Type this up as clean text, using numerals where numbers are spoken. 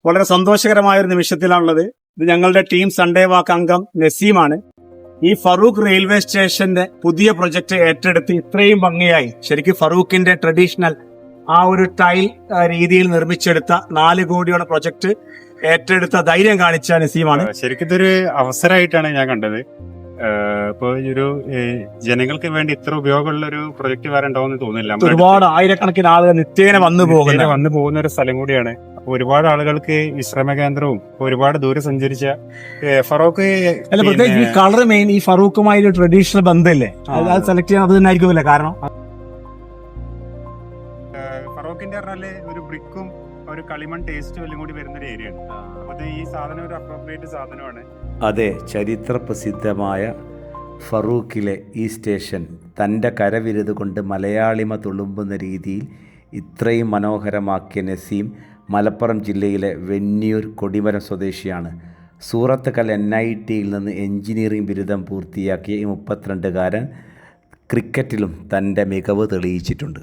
വളരെ സന്തോഷകരമായ ഒരു നിമിഷത്തിലാണുള്ളത്. ഇത് ഞങ്ങളുടെ ടീം സൺഡേ വാക്ക് അംഗം നസീമാണ്. ഈ ഫറൂഖ് റെയിൽവേ സ്റ്റേഷന്റെ പുതിയ പ്രൊജക്ട് ഏറ്റെടുത്ത് ഇത്രയും ഭംഗിയായി, ശരിക്കും ഫറൂഖിന്റെ ട്രഡീഷണൽ ആ ഒരു ടൈൽ രീതിയിൽ നിർമ്മിച്ചെടുത്ത 4 കോടിയുടെ പ്രൊജക്ട് ഏറ്റെടുത്ത ധൈര്യം കാണിച്ച നസീമാണ്. ശരിക്കും ഇതൊരു അവസരമായിട്ടാണ് ഞാൻ കണ്ടത്. ഇപ്പൊ ഒരു ജനങ്ങൾക്ക് വേണ്ടി ഇത്ര ഉപയോഗമുള്ള ഒരു പ്രൊജക്ട് വേറെ ഉണ്ടാവുമെന്ന് തോന്നുന്നില്ല. ഒരുപാട് ആയിരക്കണക്കിന് ആളുകൾ നിത്യേന വന്നു പോകുന്ന ഒരു സ്ഥലം കൂടിയാണ്. ഒരുപാട് ആളുകൾക്ക് വിശ്രമ കേന്ദ്രവും ഒരുപാട് ദൂരെ സഞ്ചരിച്ച ഫറൂഖ് പ്രത്യേകിച്ച് ഈ കളർ മെയിൻ ഈ ഫറൂഖുമായി ഒരു ട്രഡീഷണൽ ബന്ധമില്ലേ, അത് സെലക്ട് ചെയ്യാൻ അത് തന്നെ ആയിരിക്കുമല്ലേ കാരണം. ഫറൂഖിന്റെ പറഞ്ഞാല് ഒരു ബ്രിക്കും ഒരു കളിമൺ ടേസ്റ്റ് എല്ലാം കൂടി വരുന്ന ഒരു ഏരിയയാണ്. അപ്പൊ ഈ സാധനം ഒരു അപ്രോപ്രിയേറ്റ് സാധനമാണ്. അതെ, ചരിത്ര പ്രസിദ്ധമായ ഫറൂഖിലെ ഈ സ്റ്റേഷൻ തൻ്റെ കരവിരുത് കൊണ്ട് മലയാളിമ തുളുമ്പുന്ന രീതിയിൽ ഇത്രയും മനോഹരമാക്കിയ നസീം മലപ്പുറം ജില്ലയിലെ വെന്നിയൂർ കൊടിമരം സ്വദേശിയാണ്. സൂറത്ത് കൽ NITയിൽ നിന്ന് എഞ്ചിനീയറിംഗ് ബിരുദം പൂർത്തിയാക്കിയ ഈ 32കാരൻ ക്രിക്കറ്റിലും തൻ്റെ മികവ് തെളിയിച്ചിട്ടുണ്ട്.